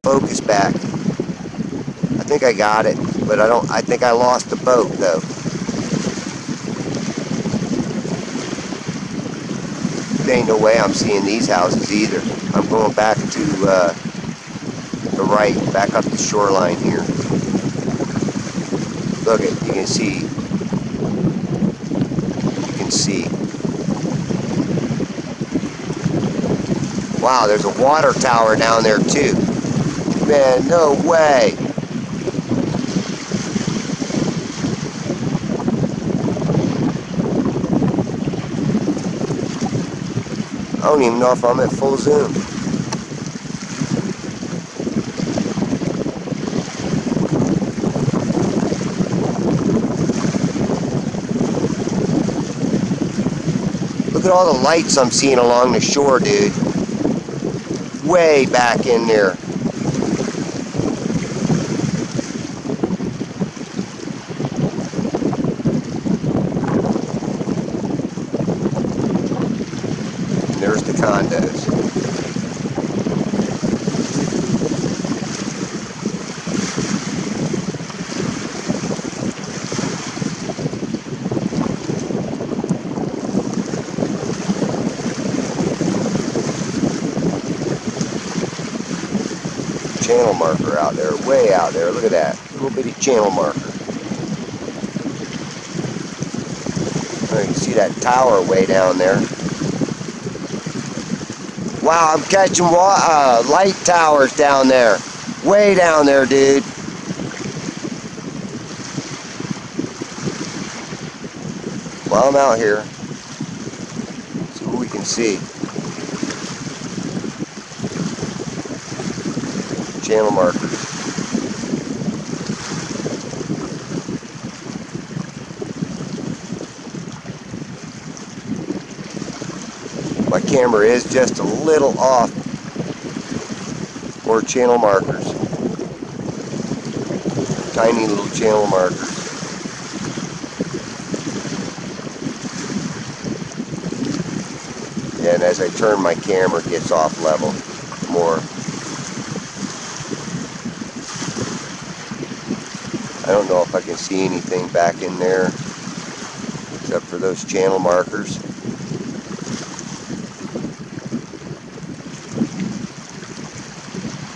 Focus back. I think I got it, but I think I lost the boat though. There ain't no way I'm seeing these houses either. I'm going back to the right, back up the shoreline here. Look at, you can see. You can see. Wow, there's a water tower down there too. Man, no way. I don't even know if I'm at full zoom. Look at all the lights I'm seeing along the shore, dude. Way back in there. And there's the condos. Channel marker out there, way out there. Look at that little bitty channel marker. Oh, you can see that tower way down there. Wow, I'm catching light towers down there, way down there, dude. Well, I'm out here. See what we can see. Channel markers. My camera is just a little off for channel markers. Tiny little channel markers. And as I turn my camera, it gets off level more. I don't know if I can see anything back in there except for those channel markers.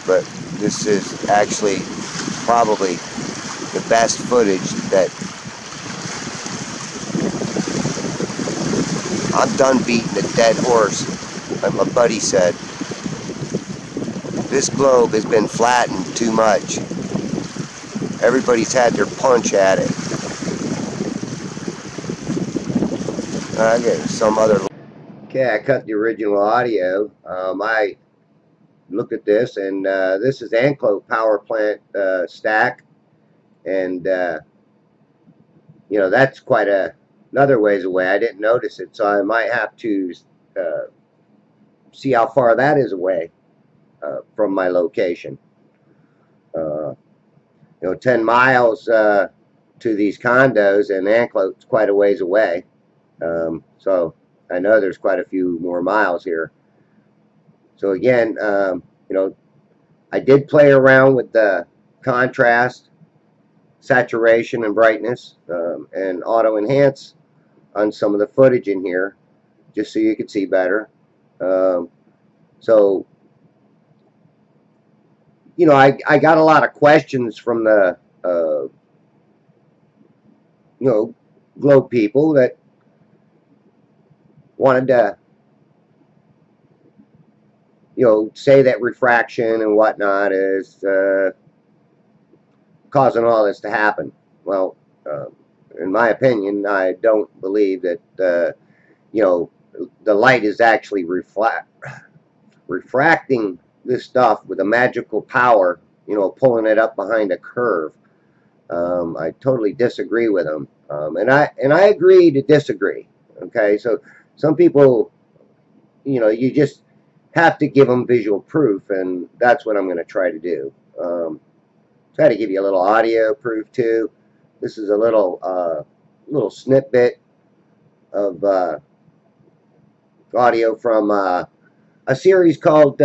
But this is actually probably the best footage that I'm done beating a dead horse, like my buddy said. This globe has been flattened too much. Everybody's had their punch at it. I get some other. Okay, I cut the original audio. I looked at this, and this is Anclo power plant stack, and you know, that's quite another ways away. I didn't notice it, so I might have to see how far that is away from my location. You know, 10 miles to these condos, and Anclo's quite a ways away. So I know there's quite a few more miles here. So again, you know, I did play around with the contrast, saturation, and brightness, and auto enhance on some of the footage in here, just so you could see better. So, you know, I got a lot of questions from the, you know, globe people that wanted to, you know, say that refraction and whatnot is causing all this to happen. Well, in my opinion, I don't believe that, you know, the light is actually refracting this stuff with a magical power, you know, pulling it up behind a curve. I totally disagree with them, and I agree to disagree. Okay, so some people, you know, you just have to give them visual proof, and that's what I'm going to try to do. Try to give you a little audio proof too. This is a little snippet of audio from a series called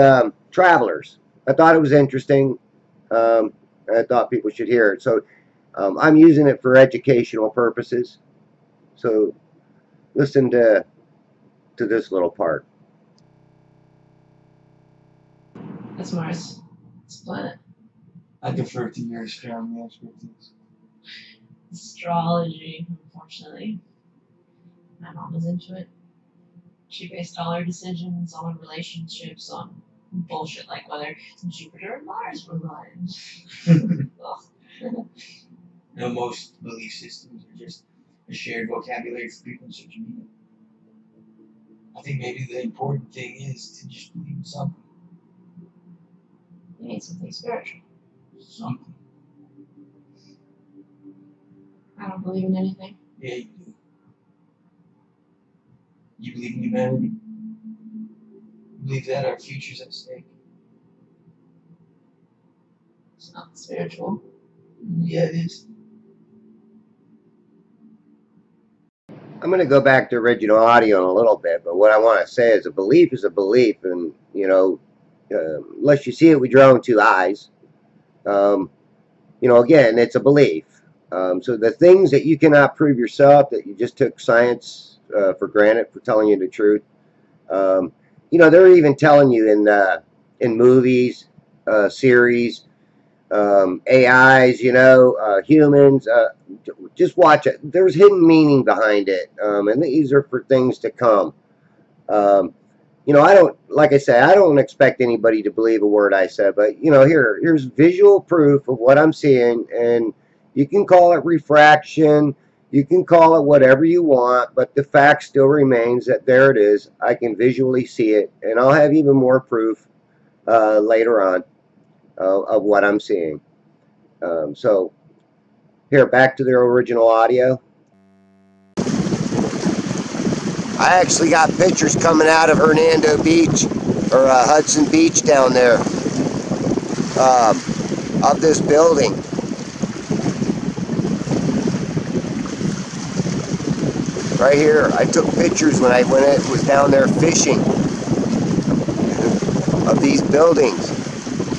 Travelers. I thought it was interesting. I thought people should hear it. So I'm using it for educational purposes. So listen to this little part. That's Mars. It's a planet. I defer to your astronomy expertise. Astrology, unfortunately. My mom was into it. She based all her decisions on relationships on bullshit like whether Jupiter and Mars were aligned. You know, most belief systems are just a shared vocabulary for people in social media. I think maybe the important thing is to just believe in something. You need something spiritual. Something. I don't believe in anything. Yeah, you do. You believe in humanity? You believe that our future's at stake? It's not spiritual. Yeah, it is. I'm going to go back to original audio in a little bit, but what I want to say is a belief, and unless you see it with your own two eyes, again, it's a belief. So the things that you cannot prove yourself, that you just took science for granted for telling you the truth, they're even telling you in movies, series, AIs, humans. Just watch it. There's hidden meaning behind it, and these are for things to come. I don't, like I say, I don't expect anybody to believe a word I said, but here's visual proof of what I'm seeing, and you can call it refraction, you can call it whatever you want, but the fact still remains that there it is. I can visually see it, and I'll have even more proof later on of what I'm seeing. So here, back to their original audio. I actually got pictures coming out of Hernando Beach, or Hudson Beach down there, of this building. Right here, I took pictures when it was down there fishing of these buildings,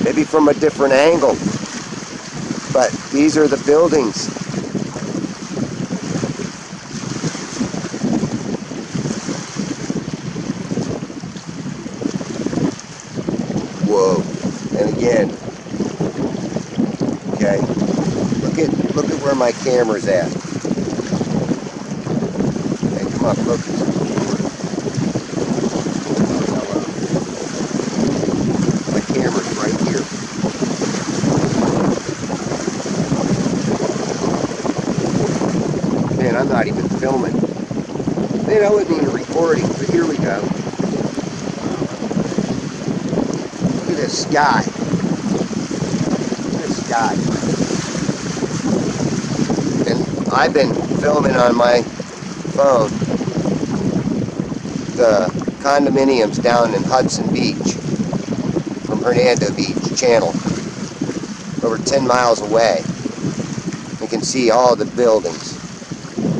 maybe from a different angle, but these are the buildings. Whoa, and again, okay, look at where my camera's at. Okay, come on, focus. My camera's right here. Man, I'm not even filming. Man, I wasn't even recording, but here we go. Look at this sky. Look at this sky. And I've been filming on my phone the condominiums down in Hudson Beach from Hernando Beach channel, over 10 miles away. You can see all the buildings,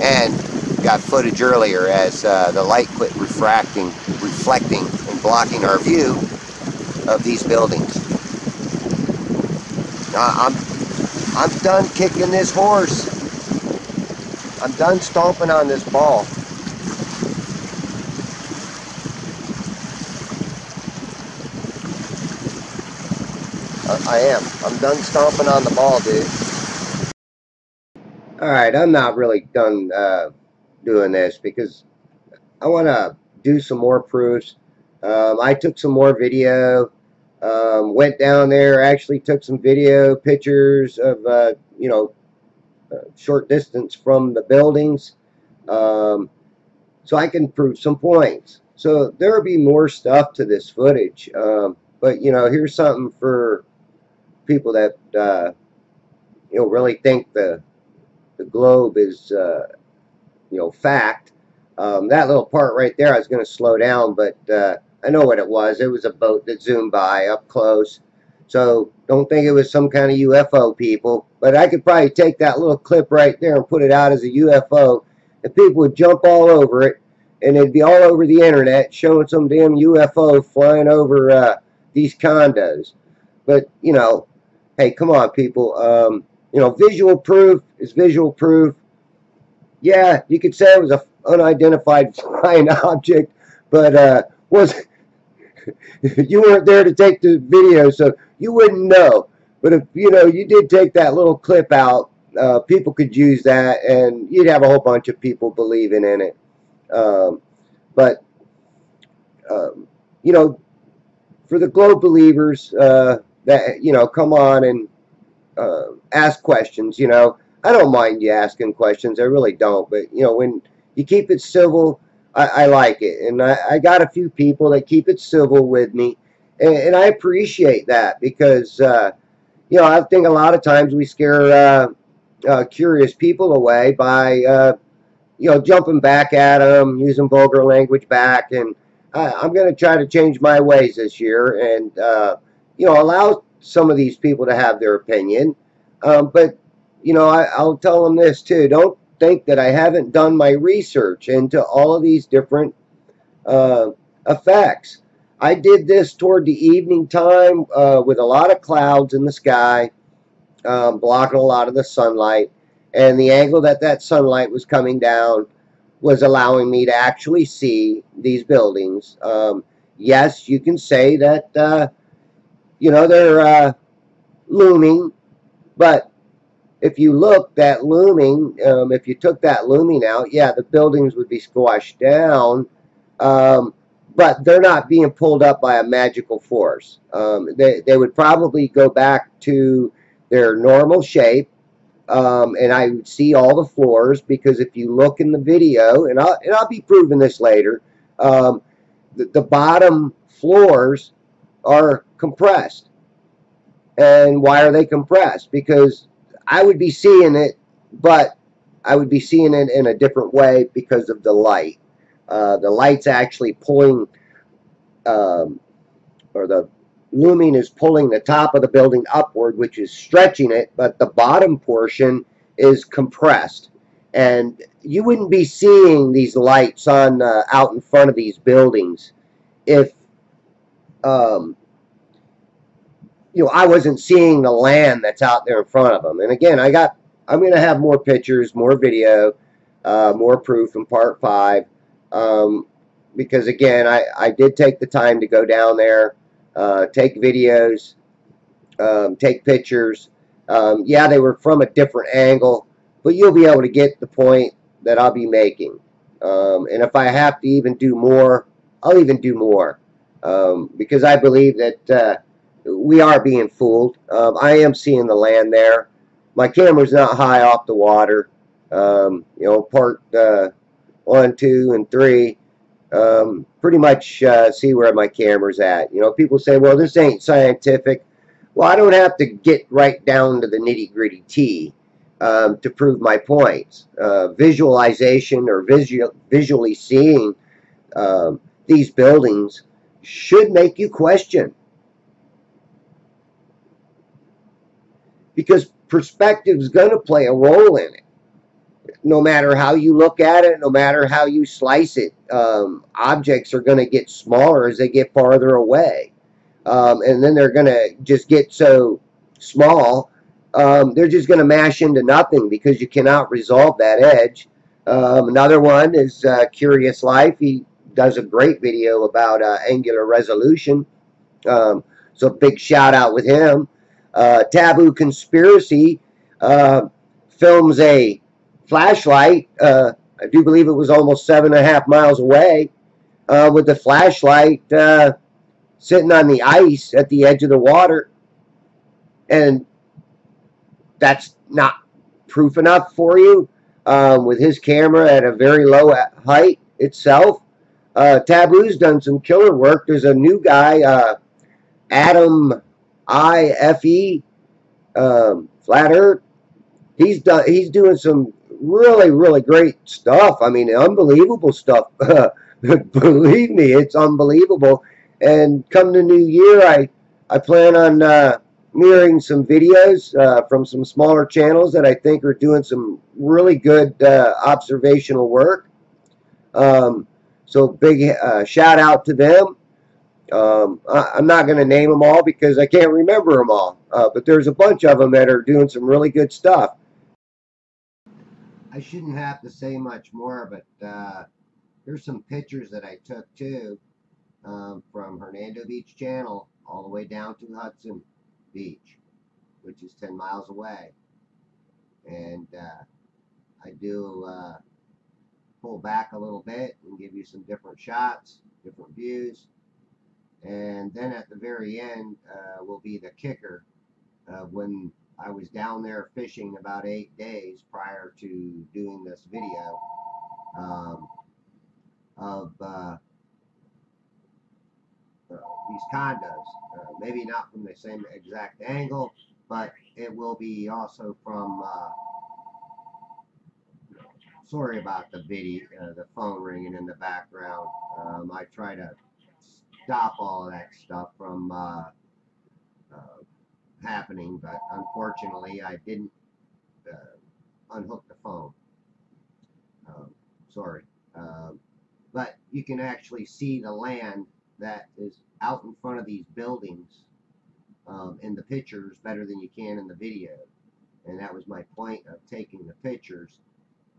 and got footage earlier as the light quit reflecting and blocking our view of these buildings. I'm done kicking this horse. I'm done stomping on this ball. I am. I'm done stomping on the ball, dude. Alright, I'm not really done doing this because I want to do some more proofs. I took some more video, went down there, actually took some video pictures of, short distance from the buildings, so I can prove some points. So there will be more stuff to this footage, but here's something for people that really think the globe is fact. That little part right there, I was going to slow down, but I know what it was. It was a boat that zoomed by up close. So don't think it was some kind of UFO, people. But I could probably take that little clip right there and put it out as a UFO, and people would jump all over it and it'd be all over the internet showing some damn UFO flying over these condos. But you know, hey, come on, people. You know, visual proof is visual proof. Yeah, you could say it was an unidentified flying object, but was you weren't there to take the video, so you wouldn't know. But if you know you did take that little clip out, people could use that, and you'd have a whole bunch of people believing in it. But you know, for the globe believers, that you know, come on and ask questions. You know, I don't mind you asking questions. I really don't. But you know, when you keep it civil, I like it, and I got a few people that keep it civil with me, and I appreciate that because you know, I think a lot of times we scare curious people away by you know, jumping back at them, using vulgar language back, and I'm going to try to change my ways this year, and you know, allow some of these people to have their opinion. But you know, I'll tell them this too: don't think that I haven't done my research into all of these different effects. I did this toward the evening time with a lot of clouds in the sky, blocking a lot of the sunlight, and the angle that that sunlight was coming down was allowing me to actually see these buildings. Yes, you can say that you know, they're looming, but if you look, that looming, if you took that looming out, yeah, the buildings would be squashed down, but they're not being pulled up by a magical force. They would probably go back to their normal shape, and I would see all the floors, because if you look in the video, and I'll be proving this later, the bottom floors are compressed. And why are they compressed? Because I would be seeing it, but I would be seeing it in a different way because of the light. The light's actually pulling, or the looming is pulling the top of the building upward, which is stretching it, but the bottom portion is compressed. And you wouldn't be seeing these lights on out in front of these buildings if you know, I wasn't seeing the land that's out there in front of them. And again, I'm going to have more pictures, more video, more proof in part 5. Because again, I did take the time to go down there, take videos, take pictures. Yeah, they were from a different angle, but you'll be able to get the point that I'll be making. And if I have to even do more, I'll even do more. Because I believe that we are being fooled. I am seeing the land there. My camera's not high off the water. You know, part 1, 2, and 3. Pretty much see where my camera's at. You know, people say, well, this ain't scientific. Well, I don't have to get right down to the nitty-gritty T to prove my points. Visualization or visually seeing these buildings should make you question. Because perspective is going to play a role in it. No matter how you look at it, no matter how you slice it, objects are going to get smaller as they get farther away. And then they're going to just get so small, they're just going to mash into nothing because you cannot resolve that edge. Another one is Curious Life. He does a great video about angular resolution. So big shout out with him. Taboo Conspiracy films a flashlight. I do believe it was almost 7.5 miles away, with the flashlight sitting on the ice at the edge of the water. And that's not proof enough for you. With his camera at a very low height itself. Taboo's done some killer work. There's a new guy, Adam IFE, Flat Earth. He's doing some really great stuff. I mean, unbelievable stuff. Believe me, it's unbelievable. And come the new year, I plan on mirroring some videos from some smaller channels that I think are doing some really good observational work. So big shout out to them. I'm not going to name them all because I can't remember them all, but there's a bunch of them that are doing some really good stuff. I shouldn't have to say much more, but here's some pictures that I took too, from Hernando Beach Channel all the way down to Hudson Beach, which is 10 miles away. And I do pull back a little bit and give you some different shots, different views. And then at the very end will be the kicker. When I was down there fishing about 8 days prior to doing this video, of these condos. Maybe not from the same exact angle, but it will be also from. Sorry about the video, the phone ringing in the background. I try to stop all of that stuff from happening, but unfortunately, I didn't unhook the phone. Sorry. But you can actually see the land that is out in front of these buildings in the pictures better than you can in the video. And that was my point of taking the pictures.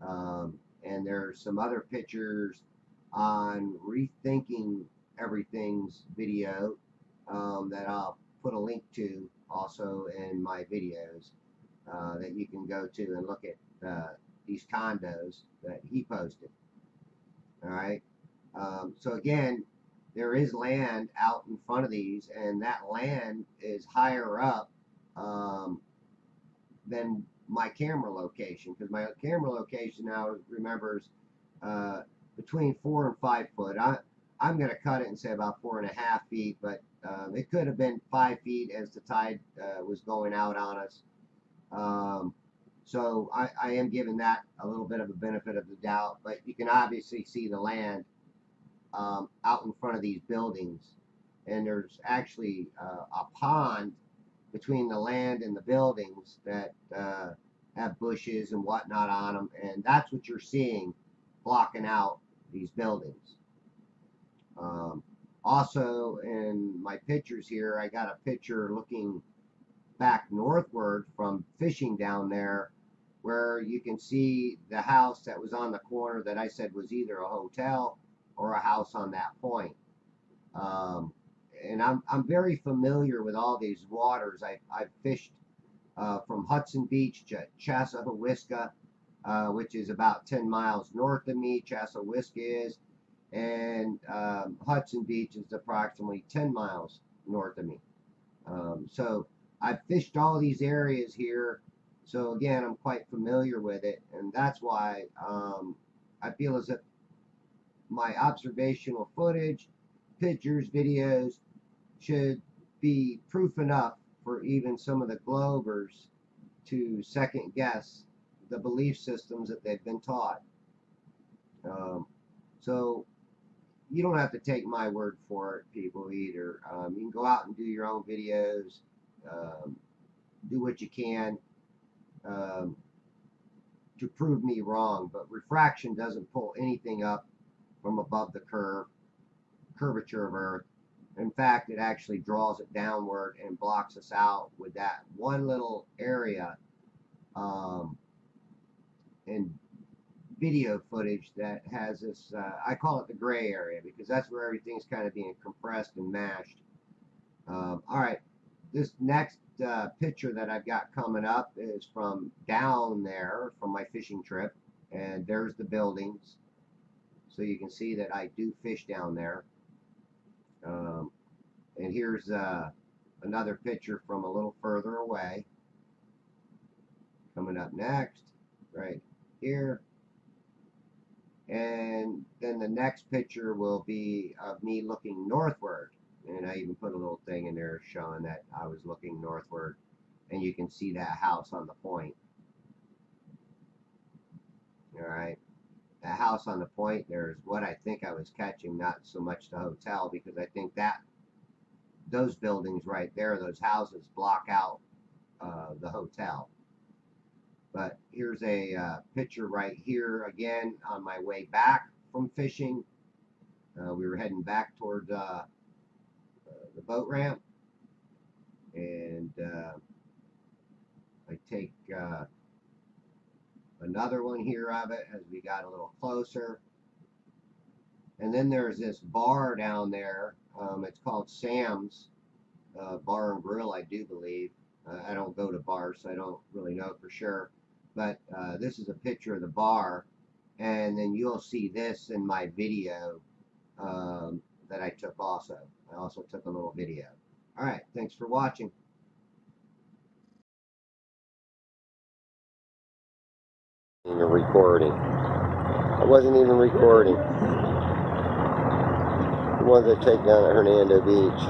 And there's some other pictures on Rethinking Everything's video that I'll put a link to also in my videos that you can go to and look at these condos that he posted. All right. So again, there is land out in front of these, and that land is higher up than my camera location, because my camera location now remembers between 4 and 5 foot. I'm going to cut it and say about 4.5 feet, but it could have been 5 feet as the tide was going out on us. So I am giving that a little bit of a benefit of the doubt, but you can obviously see the land out in front of these buildings, and there's actually a pond between the land and the buildings that have bushes and whatnot on them, and that's what you're seeing blocking out these buildings. Also, in my pictures here, I got a picture looking back northward from fishing down there, where you can see the house that was on the corner that I said was either a hotel or a house on that point. And I'm very familiar with all these waters. I've fished from Hudson Beach to Chassahowiska, which is about 10 miles north of me. Chassahowiska is, and Hudson Beach is approximately 10 miles north of me. So I've fished all these areas here. So again, I'm quite familiar with it, and that's why I feel as if my observational footage, pictures, videos should be proof enough for even some of the Globers to second guess the belief systems that they've been taught. So you don't have to take my word for it, people, either. You can go out and do your own videos, do what you can to prove me wrong, but refraction doesn't pull anything up from above the curvature of Earth. In fact, it actually draws it downward and blocks us out with that one little area in video footage that has this, I call it the gray area, because that's where everything's kind of being compressed and mashed. All right, this next picture that I've got coming up is from down there from my fishing trip, and there's the buildings. So you can see that I do fish down there. And here's another picture from a little further away. Coming up next, right here. And then the next picture will be of me looking northward. And I even put a little thing in there showing that I was looking northward. And you can see that house on the point. All right. The house on the point, there's what I think I was catching, not so much the hotel, because I think that those buildings right there, those houses block out the hotel. But here's a picture right here again on my way back from fishing. We were heading back toward the boat ramp, and I take another one here of it as we got a little closer. And then there's this bar down there. It's called Sam's Bar and Grill, I do believe. I don't go to bars, so I don't really know for sure. But this is a picture of the bar. And then you'll see this in my video that I took also. I also took a little video. All right, thanks for watching. You're recording. I wasn't even recording. The ones I take down at Hernando Beach.